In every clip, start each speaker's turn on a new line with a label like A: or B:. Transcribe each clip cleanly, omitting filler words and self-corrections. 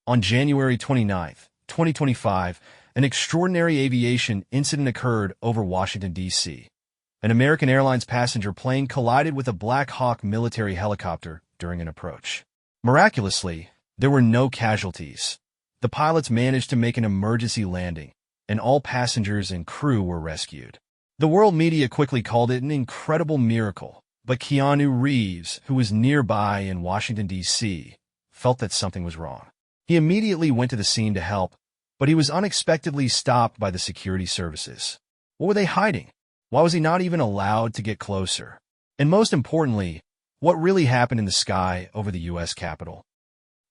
A: On January 29, 2025, an extraordinary aviation incident occurred over Washington, D.C. An American Airlines passenger plane collided with a Black Hawk military helicopter during an approach. Miraculously, there were no casualties. The pilots managed to make an emergency landing, and all passengers and crew were rescued. The world media quickly called it an incredible miracle, but Keanu Reeves, who was nearby in Washington, D.C., felt that something was wrong. He immediately went to the scene to help, but he was unexpectedly stopped by the security services. What were they hiding? Why was he not even allowed to get closer? And most importantly, what really happened in the sky over the U.S. Capitol?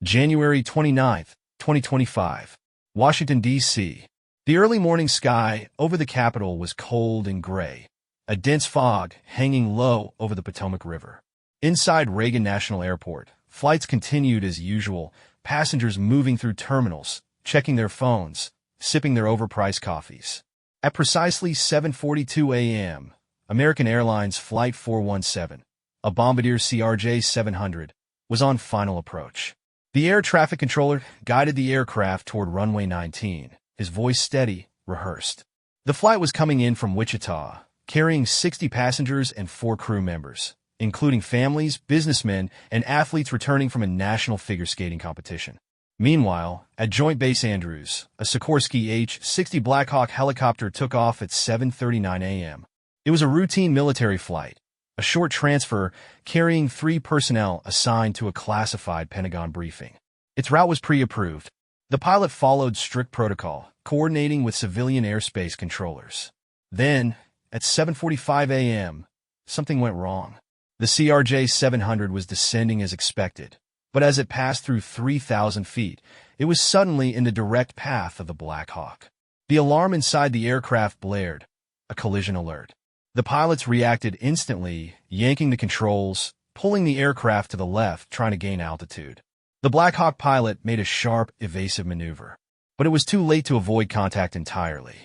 A: January 29, 2025, Washington, D.C. The early morning sky over the Capitol was cold and gray, a dense fog hanging low over the Potomac River. Inside Reagan National Airport, flights continued as usual, passengers moving through terminals, checking their phones, sipping their overpriced coffees. At precisely 7:42 a.m., American Airlines Flight 417, a Bombardier CRJ-700, was on final approach. The air traffic controller guided the aircraft toward runway 19, his voice steady, rehearsed. The flight was coming in from Wichita, carrying 60 passengers and 4 crew members, including families, businessmen, and athletes returning from a national figure skating competition. Meanwhile, at Joint Base Andrews, a Sikorsky H-60 Black Hawk helicopter took off at 7:39 a.m. It was a routine military flight, a short transfer carrying 3 personnel assigned to a classified Pentagon briefing. Its route was pre-approved. The pilot followed strict protocol, coordinating with civilian airspace controllers. Then, at 7:45 a.m., something went wrong. The CRJ-700 was descending as expected, but as it passed through 3,000 feet, it was suddenly in the direct path of the Black Hawk. The alarm inside the aircraft blared, a collision alert. The pilots reacted instantly, yanking the controls, pulling the aircraft to the left, trying to gain altitude. The Black Hawk pilot made a sharp, evasive maneuver, but it was too late to avoid contact entirely.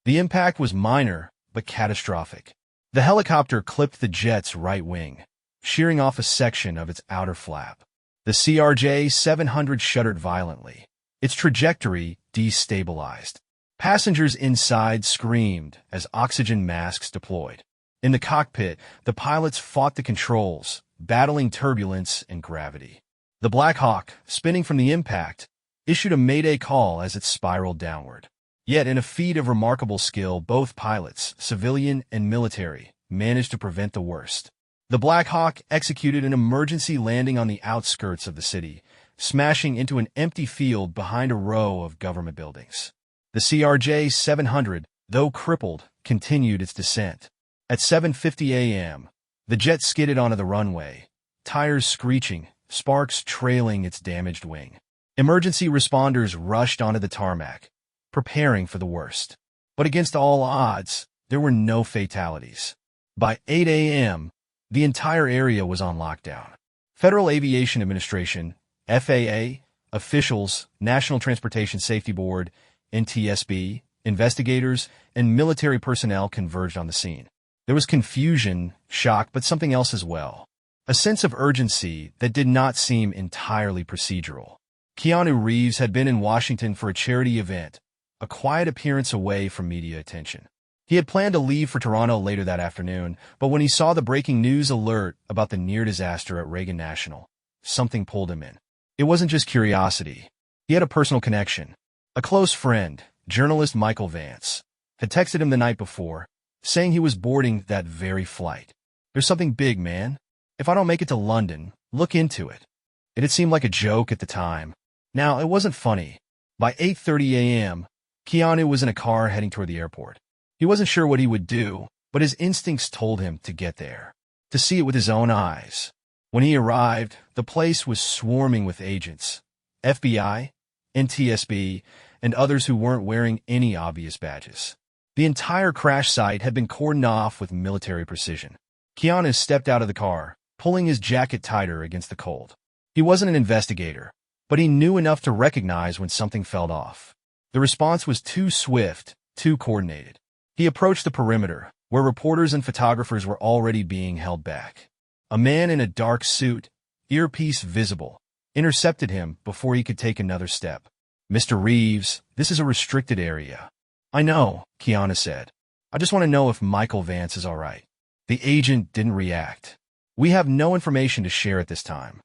A: The impact was minor, but catastrophic. The helicopter clipped the jet's right wing, shearing off a section of its outer flap. The CRJ-700 shuddered violently. Its trajectory destabilized. Passengers inside screamed as oxygen masks deployed. In the cockpit, the pilots fought the controls, battling turbulence and gravity. The Black Hawk, spinning from the impact, issued a mayday call as it spiraled downward. Yet in a feat of remarkable skill, both pilots, civilian and military, managed to prevent the worst. The Black Hawk executed an emergency landing on the outskirts of the city, smashing into an empty field behind a row of government buildings. The CRJ-700, though crippled, continued its descent. At 7:50 a.m., the jet skidded onto the runway, tires screeching, sparks trailing its damaged wing. Emergency responders rushed onto the tarmac, preparing for the worst. But against all odds, there were no fatalities. By 8 a.m., the entire area was on lockdown. Federal Aviation Administration, FAA, officials, National Transportation Safety Board, NTSB, investigators, and military personnel converged on the scene. There was confusion, shock, but something else as well. A sense of urgency that did not seem entirely procedural. Keanu Reeves had been in Washington for a charity event, a quiet appearance away from media attention. He had planned to leave for Toronto later that afternoon, but when he saw the breaking news alert about the near disaster at Reagan National, something pulled him in. It wasn't just curiosity. He had a personal connection. A close friend, journalist Michael Vance, had texted him the night before, saying he was boarding that very flight. "There's something big, man. If I don't make it to London, look into it." It had seemed like a joke at the time. Now, it wasn't funny. By 8:30 a.m., Keanu was in a car heading toward the airport. He wasn't sure what he would do, but his instincts told him to get there, to see it with his own eyes. When he arrived, the place was swarming with agents, FBI, NTSB, and others who weren't wearing any obvious badges. The entire crash site had been cordoned off with military precision. Keanu stepped out of the car, pulling his jacket tighter against the cold. He wasn't an investigator, but he knew enough to recognize when something felt off. The response was too swift, too coordinated. He approached the perimeter, where reporters and photographers were already being held back. A man in a dark suit, earpiece visible, intercepted him before he could take another step. "Mr. Reeves, this is a restricted area." "I know," Keanu said. "I just want to know if Michael Vance is all right." The agent didn't react. "We have no information to share at this time."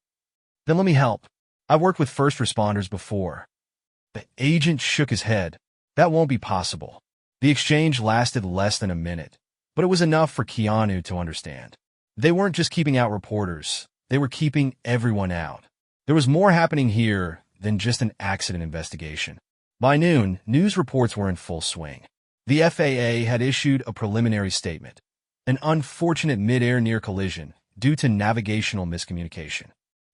A: "Then let me help. I've worked with first responders before." The agent shook his head. "That won't be possible." The exchange lasted less than a minute, but it was enough for Keanu to understand. They weren't just keeping out reporters, they were keeping everyone out. There was more happening here than just an accident investigation. By noon, news reports were in full swing. The FAA had issued a preliminary statement, an unfortunate mid-air near collision due to navigational miscommunication.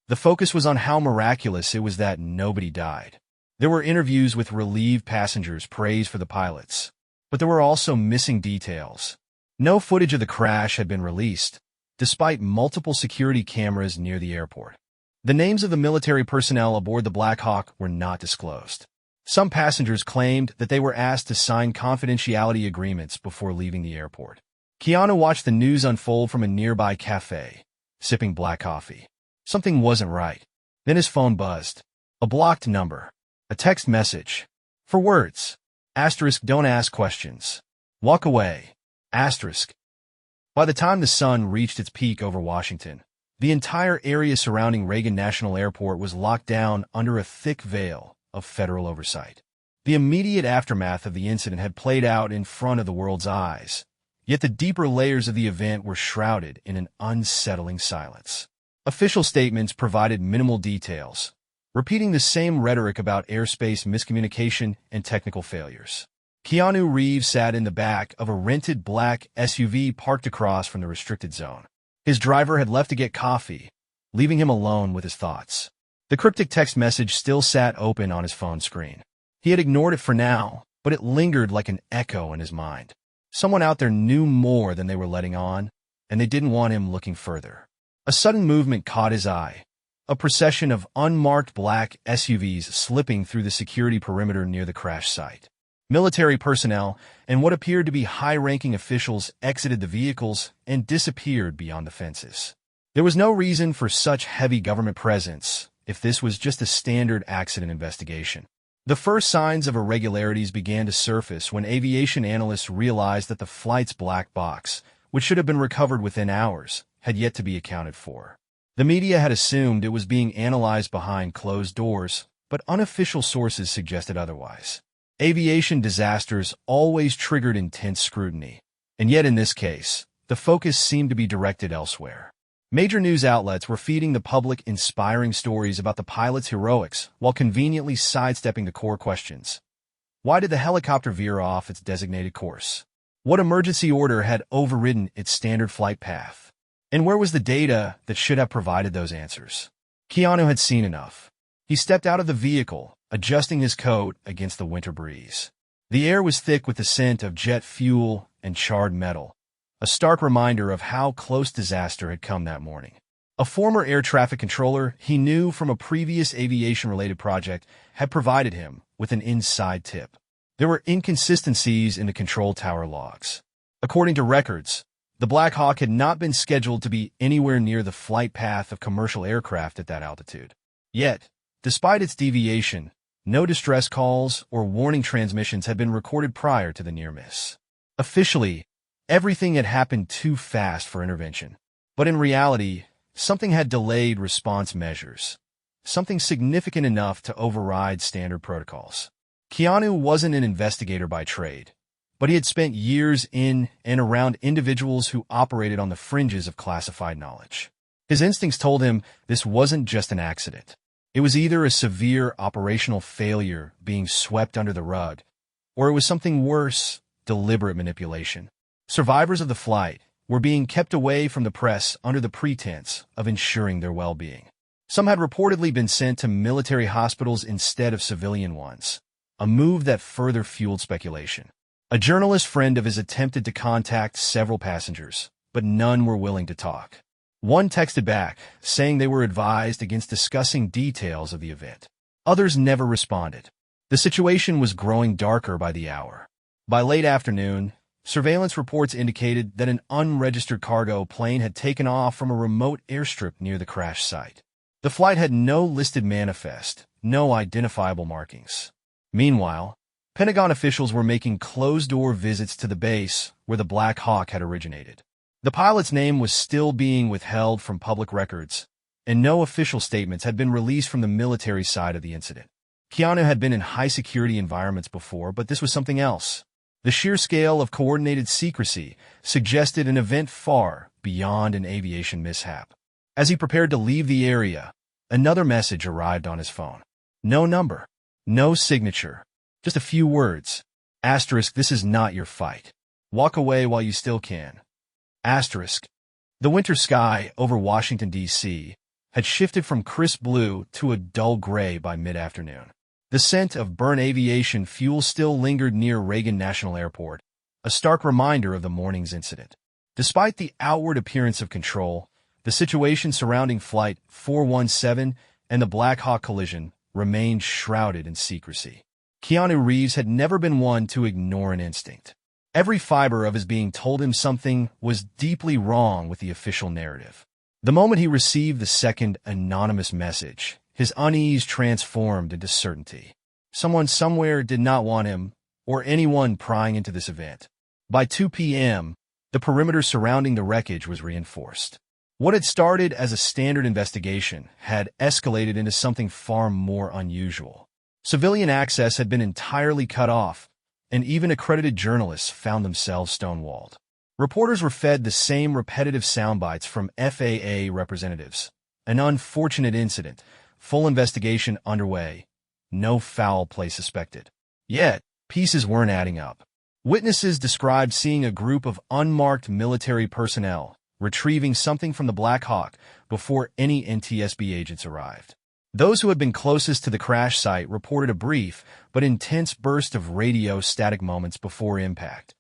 A: The focus was on how miraculous it was that nobody died. There were interviews with relieved passengers praised for the pilots, but there were also missing details. No footage of the crash had been released, despite multiple security cameras near the airport. The names of the military personnel aboard the Black Hawk were not disclosed. Some passengers claimed that they were asked to sign confidentiality agreements before leaving the airport. Keanu watched the news unfold from a nearby cafe, sipping black coffee. Something wasn't right. Then his phone buzzed. A blocked number. A text message. For words. Asterisk, don't ask questions. Walk away. Asterisk. By the time the sun reached its peak over Washington, the entire area surrounding Reagan National Airport was locked down under a thick veil of federal oversight. The immediate aftermath of the incident had played out in front of the world's eyes, yet the deeper layers of the event were shrouded in an unsettling silence. Official statements provided minimal details, repeating the same rhetoric about airspace miscommunication and technical failures. Keanu Reeves sat in the back of a rented black SUV parked across from the restricted zone. His driver had left to get coffee, leaving him alone with his thoughts. The cryptic text message still sat open on his phone screen. He had ignored it for now, but it lingered like an echo in his mind. Someone out there knew more than they were letting on, and they didn't want him looking further. A sudden movement caught his eye. A procession of unmarked black SUVs slipping through the security perimeter near the crash site. Military personnel and what appeared to be high-ranking officials exited the vehicles and disappeared beyond the fences. There was no reason for such heavy government presence if this was just a standard accident investigation. The first signs of irregularities began to surface when aviation analysts realized that the flight's black box, which should have been recovered within hours, had yet to be accounted for. The media had assumed it was being analyzed behind closed doors, but unofficial sources suggested otherwise. Aviation disasters always triggered intense scrutiny, and yet in this case, the focus seemed to be directed elsewhere. Major news outlets were feeding the public inspiring stories about the pilot's heroics while conveniently sidestepping the core questions. Why did the helicopter veer off its designated course? What emergency order had overridden its standard flight path? And where was the data that should have provided those answers? Keanu had seen enough. He stepped out of the vehicle, adjusting his coat against the winter breeze. The air was thick with the scent of jet fuel and charred metal, a stark reminder of how close disaster had come that morning. A former air traffic controller he knew from a previous aviation-related project had provided him with an inside tip. There were inconsistencies in the control tower logs. According to records, the Black Hawk had not been scheduled to be anywhere near the flight path of commercial aircraft at that altitude. Yet, despite its deviation, no distress calls or warning transmissions had been recorded prior to the near miss. Officially, everything had happened too fast for intervention. But in reality, something had delayed response measures. Something significant enough to override standard protocols. Keanu wasn't an investigator by trade, but he had spent years in and around individuals who operated on the fringes of classified knowledge. His instincts told him this wasn't just an accident. It was either a severe operational failure being swept under the rug, or it was something worse, deliberate manipulation. Survivors of the flight were being kept away from the press under the pretense of ensuring their well-being. Some had reportedly been sent to military hospitals instead of civilian ones, a move that further fueled speculation. A journalist friend of his attempted to contact several passengers, but none were willing to talk. One texted back, saying they were advised against discussing details of the event. Others never responded. The situation was growing darker by the hour. By late afternoon, surveillance reports indicated that an unregistered cargo plane had taken off from a remote airstrip near the crash site. The flight had no listed manifest, no identifiable markings. Meanwhile, Pentagon officials were making closed-door visits to the base where the Black Hawk had originated. The pilot's name was still being withheld from public records, and no official statements had been released from the military side of the incident. Keanu had been in high-security environments before, but this was something else. The sheer scale of coordinated secrecy suggested an event far beyond an aviation mishap. As he prepared to leave the area, another message arrived on his phone. No number, no signature, just a few words. Asterisk, this is not your fight. Walk away while you still can. Asterisk. The winter sky over Washington, D.C. had shifted from crisp blue to a dull gray by mid-afternoon. The scent of burnt aviation fuel still lingered near Reagan National Airport, a stark reminder of the morning's incident. Despite the outward appearance of control, the situation surrounding Flight 417 and the Black Hawk collision remained shrouded in secrecy. Keanu Reeves had never been one to ignore an instinct. Every fiber of his being told him something was deeply wrong with the official narrative. The moment he received the second anonymous message, his unease transformed into certainty. Someone somewhere did not want him or anyone prying into this event. By 2 p.m., the perimeter surrounding the wreckage was reinforced. What had started as a standard investigation had escalated into something far more unusual. Civilian access had been entirely cut off, and even accredited journalists found themselves stonewalled. Reporters were fed the same repetitive soundbites from FAA representatives. An unfortunate incident, full investigation underway, no foul play suspected. Yet, pieces weren't adding up. Witnesses described seeing a group of unmarked military personnel retrieving something from the Black Hawk before any NTSB agents arrived. Those who had been closest to the crash site reported a brief but intense burst of radio static moments before impact,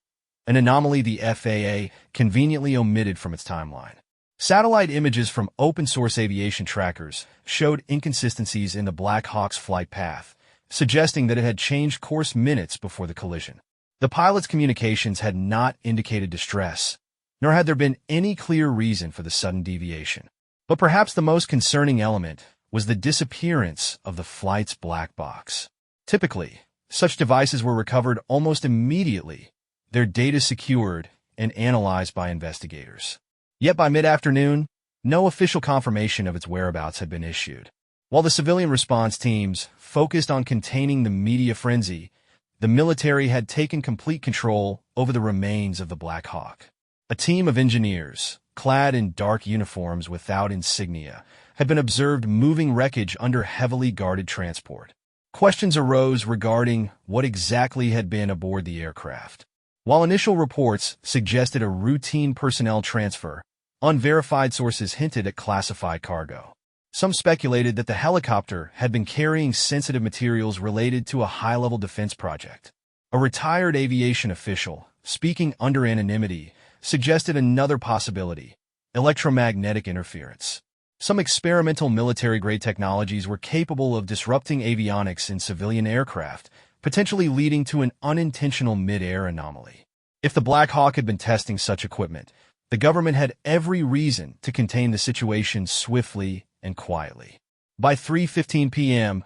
A: an anomaly the FAA conveniently omitted from its timeline. Satellite images from open-source aviation trackers showed inconsistencies in the Black Hawk's flight path, suggesting that it had changed course minutes before the collision. The pilot's communications had not indicated distress, nor had there been any clear reason for the sudden deviation. But perhaps the most concerning element was the disappearance of the flight's black box. Typically, such devices were recovered almost immediately, their data secured and analyzed by investigators. Yet by mid-afternoon, no official confirmation of its whereabouts had been issued. While the civilian response teams focused on containing the media frenzy, the military had taken complete control over the remains of the Black Hawk. A team of engineers, clad in dark uniforms without insignia, had been observed moving wreckage under heavily guarded transport. Questions arose regarding what exactly had been aboard the aircraft. While initial reports suggested a routine personnel transfer, unverified sources hinted at classified cargo. Some speculated that the helicopter had been carrying sensitive materials related to a high-level defense project. A retired aviation official, speaking under anonymity, suggested another possibility: electromagnetic interference. Some experimental military-grade technologies were capable of disrupting avionics in civilian aircraft, potentially leading to an unintentional mid-air anomaly. If the Black Hawk had been testing such equipment, the government had every reason to contain the situation swiftly and quietly. By 3:15 p.m.,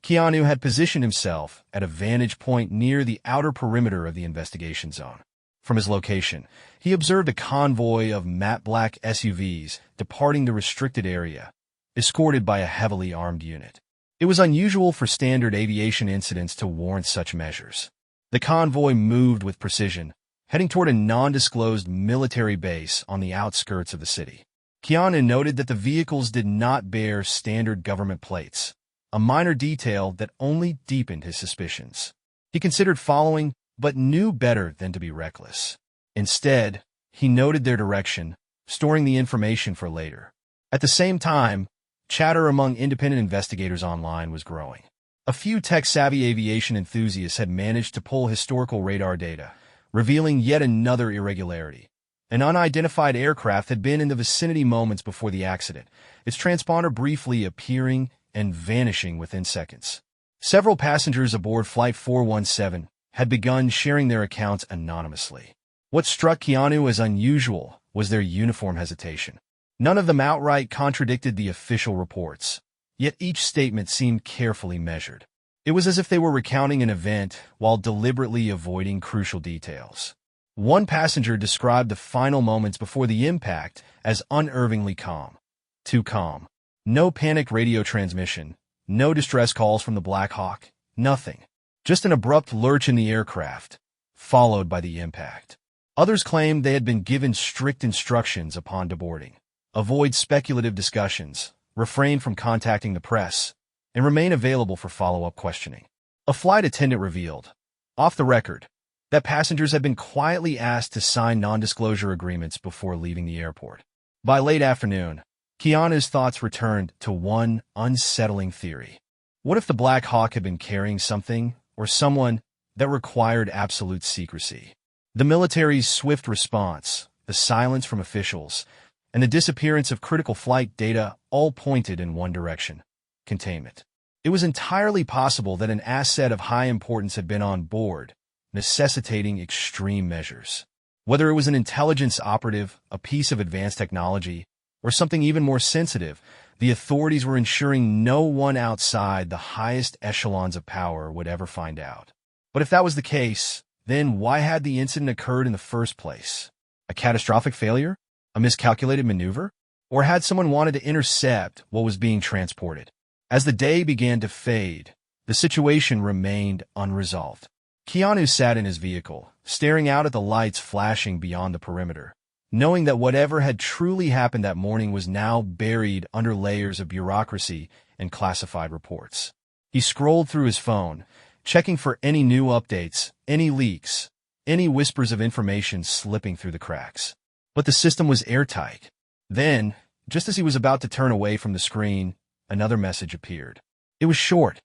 A: Keanu had positioned himself at a vantage point near the outer perimeter of the investigation zone. From his location, he observed a convoy of matte black SUVs departing the restricted area, escorted by a heavily armed unit. It was unusual for standard aviation incidents to warrant such measures. The convoy moved with precision, heading toward a non-disclosed military base on the outskirts of the city. Keanu noted that the vehicles did not bear standard government plates, a minor detail that only deepened his suspicions. He considered following, but knew better than to be reckless. Instead, he noted their direction, storing the information for later. At the same time, chatter among independent investigators online was growing. A few tech-savvy aviation enthusiasts had managed to pull historical radar data, revealing yet another irregularity. An unidentified aircraft had been in the vicinity moments before the accident, its transponder briefly appearing and vanishing within seconds. Several passengers aboard Flight 417 had begun sharing their accounts anonymously. What struck Keanu as unusual was their uniform hesitation. None of them outright contradicted the official reports, yet each statement seemed carefully measured. It was as if they were recounting an event while deliberately avoiding crucial details. One passenger described the final moments before the impact as unnervingly calm. Too calm. No panicked radio transmission, no distress calls from the Black Hawk, nothing. Just an abrupt lurch in the aircraft, followed by the impact. Others claimed they had been given strict instructions upon deboarding. Avoid speculative discussions, refrain from contacting the press, and remain available for follow-up questioning. A flight attendant revealed, off the record, that passengers had been quietly asked to sign non-disclosure agreements before leaving the airport. By late afternoon, Keanu's thoughts returned to one unsettling theory. What if the Black Hawk had been carrying something or someone that required absolute secrecy? The military's swift response, the silence from officials, and the disappearance of critical flight data all pointed in one direction: containment. It was entirely possible that an asset of high importance had been on board, necessitating extreme measures. Whether it was an intelligence operative, a piece of advanced technology, or something even more sensitive, the authorities were ensuring no one outside the highest echelons of power would ever find out. But if that was the case, then why had the incident occurred in the first place? A catastrophic failure? A miscalculated maneuver? Or had someone wanted to intercept what was being transported? As the day began to fade, the situation remained unresolved. Keanu sat in his vehicle, staring out at the lights flashing beyond the perimeter, knowing that whatever had truly happened that morning was now buried under layers of bureaucracy and classified reports. He scrolled through his phone, checking for any new updates, any leaks, any whispers of information slipping through the cracks. But the system was airtight. Then, just as he was about to turn away from the screen, another message appeared. It was short,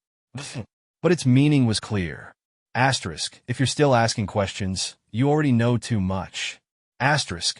A: but its meaning was clear. Asterisk, if you're still asking questions, you already know too much. Asterisk.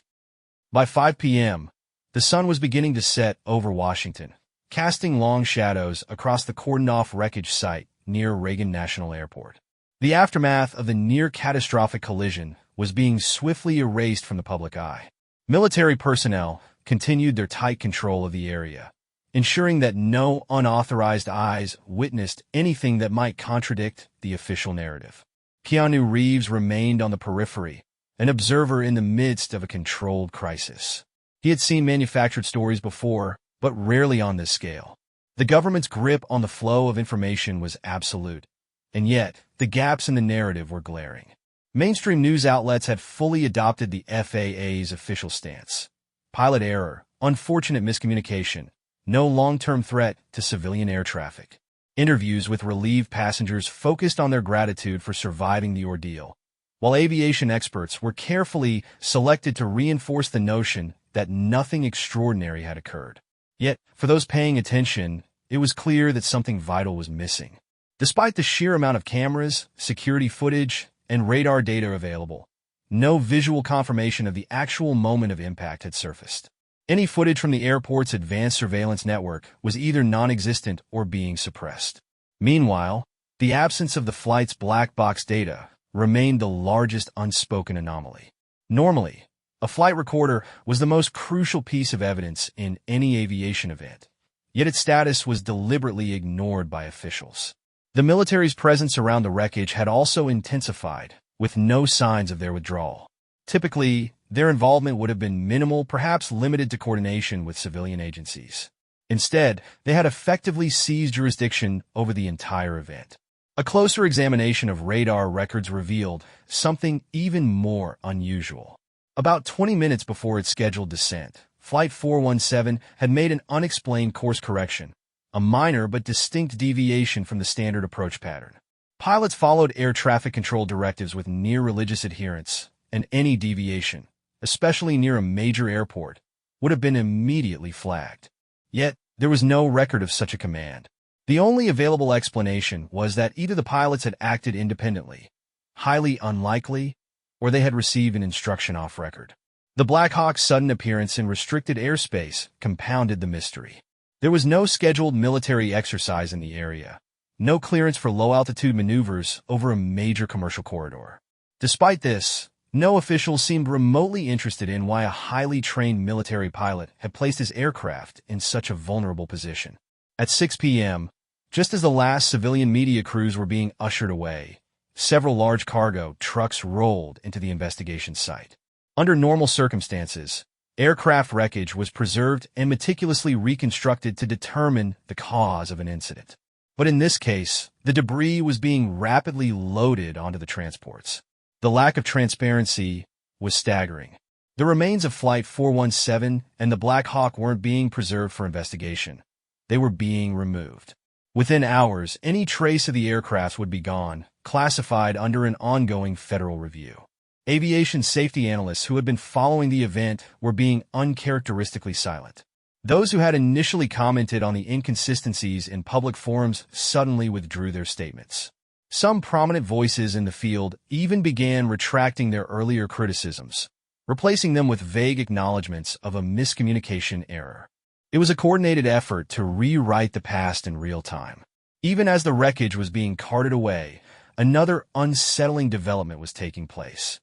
A: By 5 p.m., the sun was beginning to set over Washington, casting long shadows across the cordoned-off wreckage site near Reagan National Airport. The aftermath of the near-catastrophic collision was being swiftly erased from the public eye. Military personnel continued their tight control of the area, ensuring that no unauthorized eyes witnessed anything that might contradict the official narrative. Keanu Reeves remained on the periphery, an observer in the midst of a controlled crisis. He had seen manufactured stories before, but rarely on this scale. The government's grip on the flow of information was absolute, and yet the gaps in the narrative were glaring. Mainstream news outlets had fully adopted the FAA's official stance. Pilot error, unfortunate miscommunication, no long-term threat to civilian air traffic. Interviews with relieved passengers focused on their gratitude for surviving the ordeal, while aviation experts were carefully selected to reinforce the notion that nothing extraordinary had occurred. Yet, for those paying attention, it was clear that something vital was missing. Despite the sheer amount of cameras, security footage, and radar data available, no visual confirmation of the actual moment of impact had surfaced. Any footage from the airport's advanced surveillance network was either non-existent or being suppressed. Meanwhile, the absence of the flight's black box data remained the largest unspoken anomaly. Normally, a flight recorder was the most crucial piece of evidence in any aviation event, yet its status was deliberately ignored by officials. The military's presence around the wreckage had also intensified, with no signs of their withdrawal. Typically, their involvement would have been minimal, perhaps limited to coordination with civilian agencies. Instead, they had effectively seized jurisdiction over the entire event. A closer examination of radar records revealed something even more unusual. About 20 minutes before its scheduled descent, Flight 417 had made an unexplained course correction, a minor but distinct deviation from the standard approach pattern. Pilots followed air traffic control directives with near religious adherence, and any deviation, especially near a major airport, would have been immediately flagged. Yet, there was no record of such a command. The only available explanation was that either the pilots had acted independently, highly unlikely, or they had received an instruction off record. The Black Hawk's sudden appearance in restricted airspace compounded the mystery. There was no scheduled military exercise in the area, no clearance for low-altitude maneuvers over a major commercial corridor. Despite this, No official seemed remotely interested in why a highly trained military pilot had placed his aircraft in such a vulnerable position. At 6 p.m., just as the last civilian media crews were being ushered away, several large cargo trucks rolled into the investigation site. Under normal circumstances, aircraft wreckage was preserved and meticulously reconstructed to determine the cause of an incident. But in this case, the debris was being rapidly loaded onto the transports. The lack of transparency was staggering. The remains of Flight 417 and the Black Hawk weren't being preserved for investigation. They were being removed. Within hours, any trace of the aircraft would be gone, classified under an ongoing federal review. Aviation safety analysts who had been following the event were being uncharacteristically silent. Those who had initially commented on the inconsistencies in public forums suddenly withdrew their statements. Some prominent voices in the field even began retracting their earlier criticisms, replacing them with vague acknowledgments of a miscommunication error. It was a coordinated effort to rewrite the past in real time. Even as the wreckage was being carted away, another unsettling development was taking place.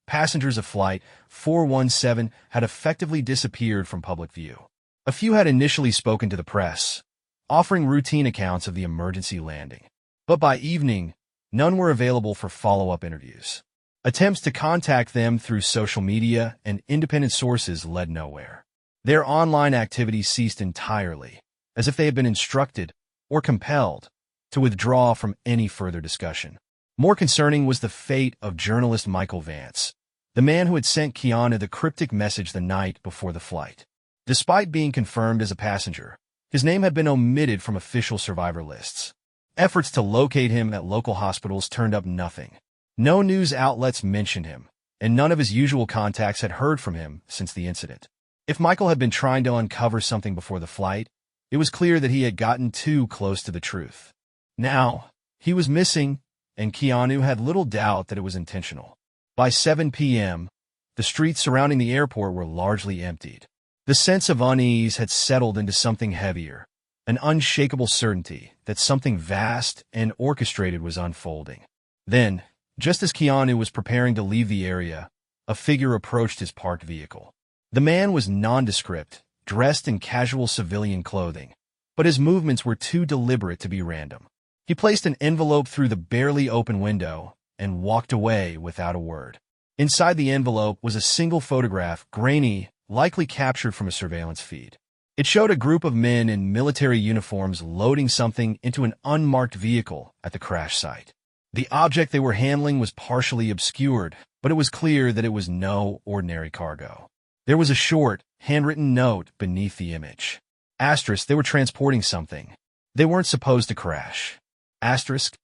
A: Passengers of Flight 417 had effectively disappeared from public view. A few had initially spoken to the press, offering routine accounts of the emergency landing. But by evening, none were available for follow-up interviews. Attempts to contact them through social media and independent sources led nowhere. Their online activity ceased entirely, as if they had been instructed or compelled to withdraw from any further discussion. More concerning was the fate of journalist Michael Vance, the man who had sent Keanu the cryptic message the night before the flight. Despite being confirmed as a passenger, his name had been omitted from official survivor lists. Efforts to locate him at local hospitals turned up nothing. No news outlets mentioned him, and none of his usual contacts had heard from him since the incident. If Michael had been trying to uncover something before the flight, it was clear that he had gotten too close to the truth. Now, he was missing, and Keanu had little doubt that it was intentional. By 7 p.m., the streets surrounding the airport were largely emptied. The sense of unease had settled into something heavier, an unshakable certainty that something vast and orchestrated was unfolding. Then, just as Keanu was preparing to leave the area, a figure approached his parked vehicle. The man was nondescript, dressed in casual civilian clothing, but his movements were too deliberate to be random. He placed an envelope through the barely open window and walked away without a word. Inside the envelope was a single photograph, grainy, likely captured from a surveillance feed. It showed a group of men in military uniforms loading something into an unmarked vehicle at the crash site. The object they were handling was partially obscured, but it was clear that it was no ordinary cargo. There was a short, handwritten note beneath the image. Asterisk, they were transporting something. They weren't supposed to crash. Asterisk.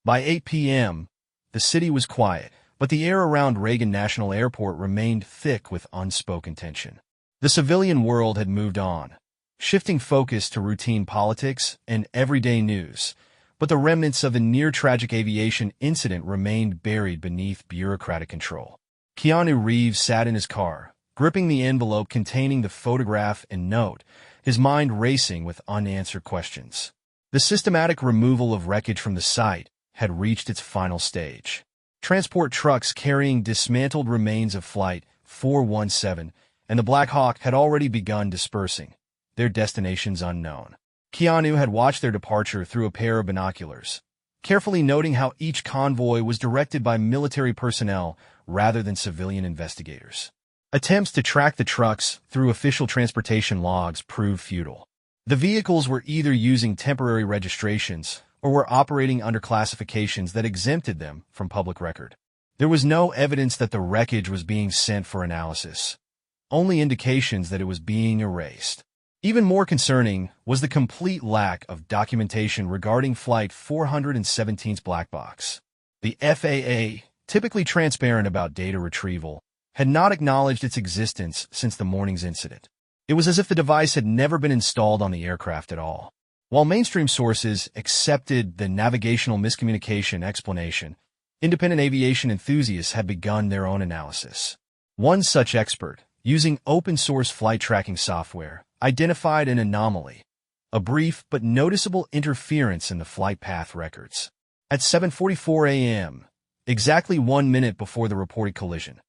A: By 8 p.m., the city was quiet, but the air around Reagan National Airport remained thick with unspoken tension. The civilian world had moved on, shifting focus to routine politics and everyday news, but the remnants of a near-tragic aviation incident remained buried beneath bureaucratic control. Keanu Reeves sat in his car, gripping the envelope containing the photograph and note, his mind racing with unanswered questions. The systematic removal of wreckage from the site had reached its final stage. Transport trucks carrying dismantled remains of Flight 417 and the Black Hawk had already begun dispersing, their destinations unknown. Keanu had watched their departure through a pair of binoculars, carefully noting how each convoy was directed by military personnel rather than civilian investigators. Attempts to track the trucks through official transportation logs proved futile. The vehicles were either using temporary registrations or were operating under classifications that exempted them from public record. There was no evidence that the wreckage was being sent for analysis, only indications that it was being erased. Even more concerning was the complete lack of documentation regarding Flight 417's black box. The FAA, typically transparent about data retrieval, had not acknowledged its existence since the morning's incident. It was as if the device had never been installed on the aircraft at all. While mainstream sources accepted the navigational miscommunication explanation, independent aviation enthusiasts had begun their own analysis. One such expert, using open-source flight tracking software, identified an anomaly, a brief but noticeable interference in the flight path records. At 7:44 a.m., exactly 1 minute before the reported collision,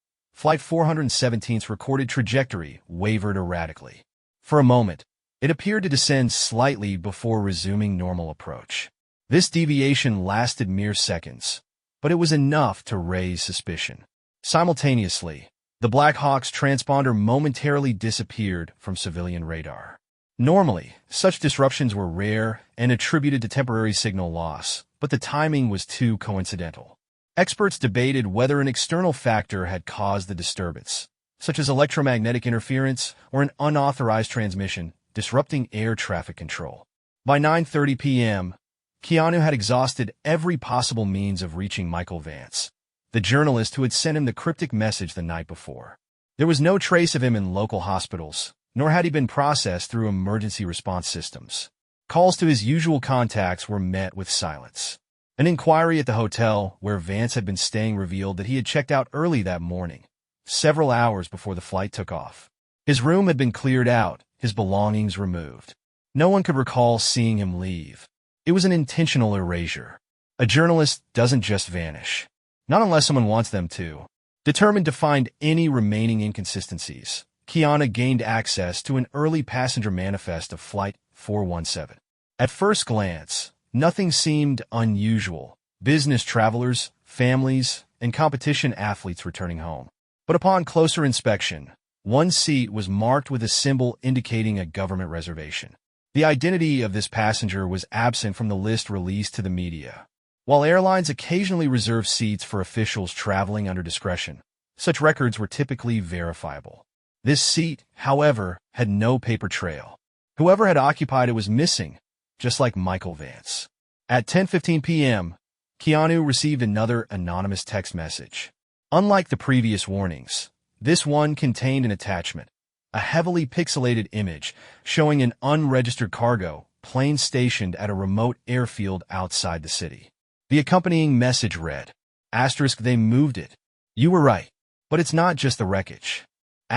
A: Flight 417's recorded trajectory wavered erratically. For a moment, it appeared to descend slightly before resuming normal approach. This deviation lasted mere seconds, but it was enough to raise suspicion. Simultaneously, the Black Hawk's transponder momentarily disappeared from civilian radar. Normally, such disruptions were rare and attributed to temporary signal loss, but the timing was too coincidental. Experts debated whether an external factor had caused the disturbance, such as electromagnetic interference or an unauthorized transmission disrupting air traffic control. By 9:30 p.m., Keanu had exhausted every possible means of reaching Michael Vance, the journalist who had sent him the cryptic message the night before. There was no trace of him in local hospitals, nor had he been processed through emergency response systems. Calls to his usual contacts were met with silence. An inquiry at the hotel where Vance had been staying revealed that he had checked out early that morning, several hours before the flight took off. His room had been cleared out, his belongings removed. No one could recall seeing him leave. It was an intentional erasure. A journalist doesn't just vanish. Not unless someone wants them to. Determined to find any remaining inconsistencies, Keanu gained access to an early passenger manifest of Flight 417. At first glance, nothing seemed unusual. Business travelers, families, and competition athletes returning home. But upon closer inspection, one seat was marked with a symbol indicating a government reservation. The identity of this passenger was absent from the list released to the media. While airlines occasionally reserve seats for officials traveling under discretion, such records were typically verifiable. This seat, however, had no paper trail. Whoever had occupied it was missing, just like Michael Vance. At 10:15 p.m., Keanu received another anonymous text message. Unlike the previous warnings, this one contained an attachment, a heavily pixelated image showing an unregistered cargo plane stationed at a remote airfield outside the city. The accompanying message read, *, they moved it. You were right. But it's not just the wreckage. *,